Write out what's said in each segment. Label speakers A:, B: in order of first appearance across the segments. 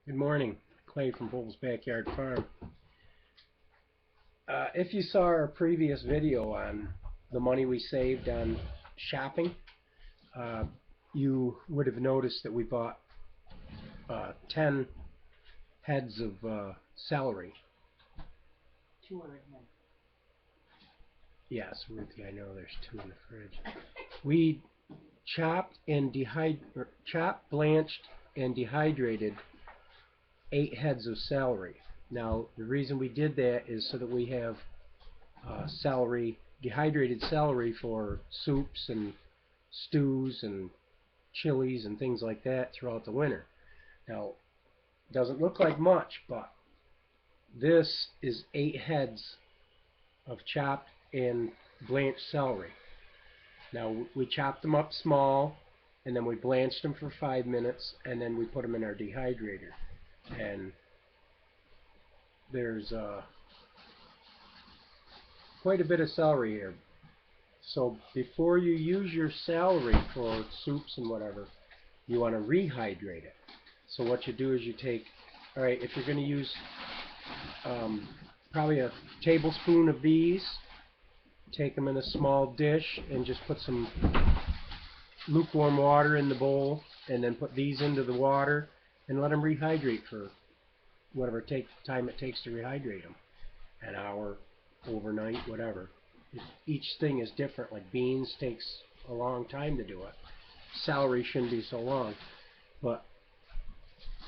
A: Good morning. Clay from Bull's Backyard Farm. If you saw our previous video on the money we saved on shopping, uh, you would have noticed that we bought 10 heads of celery.
B: 200 heads.
A: Yes, Ruthie, I know there's 2 in the fridge. We chopped, blanched, and dehydrated 8 heads of celery. Now, the reason we did that is so that we have dehydrated celery for soups and stews and chilies and things like that throughout the winter. Now, it doesn't look like much, but this is 8 heads of chopped and blanched celery. Now, we chopped them up small, and then we blanched them for 5 minutes, and then we put them in our dehydrator. And there's quite a bit of celery here. So before you use your celery for soups and whatever, you want to rehydrate it. So what you do is you take, alright, if you're going to use probably a tablespoon of these, take them in a small dish and just put some lukewarm water in the bowl, and then put these into the water and let them rehydrate for whatever time it takes to rehydrate them. An hour, overnight, whatever. Each thing is different. Like beans takes a long time to do it. Celery shouldn't be so long. But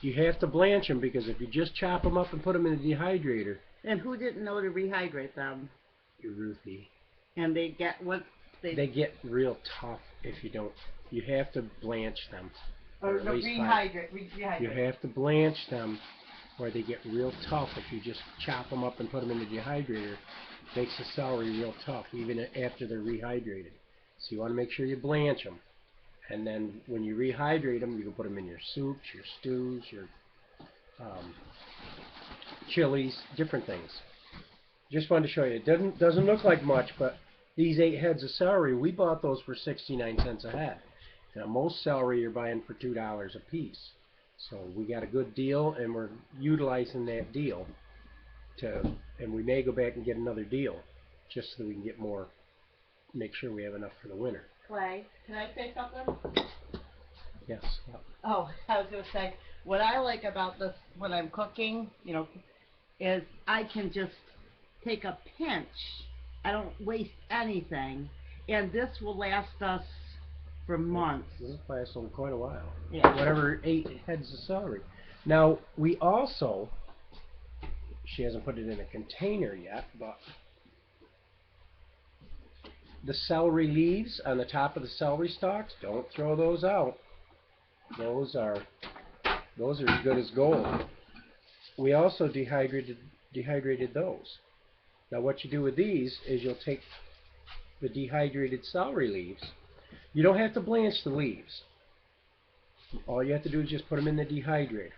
A: you have to blanch them, because if you just chop them up and put them in the dehydrator.
B: And who didn't know to rehydrate them?
A: You're Ruthie.
B: And they get what
A: they get real tough if you don't. You have to blanch them.
B: Or no, rehydrate.
A: You have to blanch them, or they get real tough. If you just chop them up and put them in the dehydrator, it makes the celery real tough, even after they're rehydrated. So you want to make sure you blanch them. And then when you rehydrate them, you can put them in your soups, your stews, your chilies, different things. Just wanted to show you. It doesn't look like much, but these 8 heads of celery, we bought those for 69 cents a head. Now, most celery you're buying for $2 a piece. So we got a good deal, and we're utilizing that deal and we may go back and get another deal, just so that we can get more, make sure we have enough for the winter.
B: Clay, can I say something?
A: Yes.
B: Oh, I was going to say, what I like about this when I'm cooking, is I can just take a pinch. I don't waste anything, and this will last us for months.
A: It'll last them quite a while.
B: Yeah.
A: Whatever 8 heads of celery. Now, we also, she hasn't put it in a container yet, but the celery leaves on the top of the celery stalks, don't throw those out. Those are as good as gold. We also dehydrated those. Now what you do with these is you'll take the dehydrated celery leaves. You don't have to blanch the leaves. All you have to do is just put them in the dehydrator.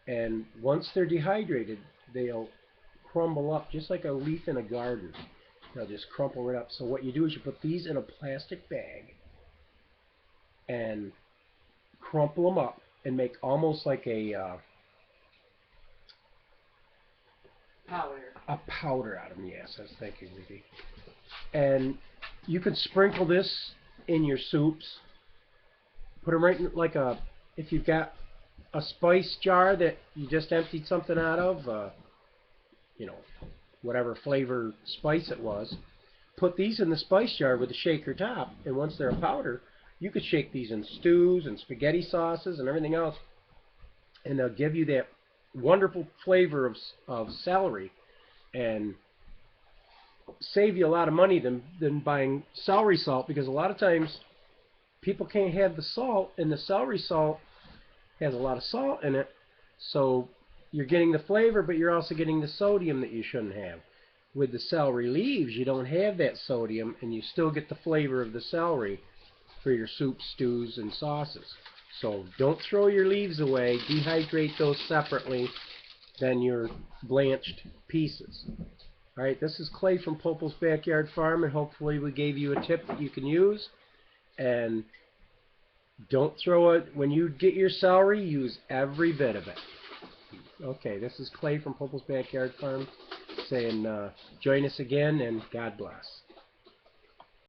A: And once they're dehydrated, they'll crumble up just like a leaf in a garden. They'll just crumple right up. So what you do is you put these in a plastic bag and crumple them up and make almost like a powder out of them. Yes, I was thinking, maybe. And you could sprinkle this in your soups. Put them right in, like if you've got a spice jar that you just emptied something out of, whatever flavor spice it was, put these in the spice jar with a shaker top, and once they're a powder, you could shake these in stews and spaghetti sauces and everything else, and they'll give you that wonderful flavor of celery, and save you a lot of money than buying celery salt, because a lot of times people can't have the salt, and the celery salt has a lot of salt in it, so you're getting the flavor, but you're also getting the sodium that you shouldn't have. With the celery leaves, you don't have that sodium, and you still get the flavor of the celery for your soups, stews, and sauces. So don't throw your leaves away. Dehydrate those separately than your blanched pieces. Alright, this is Clay from Popel's Backyard Farm, and hopefully we gave you a tip that you can use. And Don't throw it. When you get your celery, use every bit of it. Okay, this is Clay from Popo's Backyard Farm saying join us again and God bless.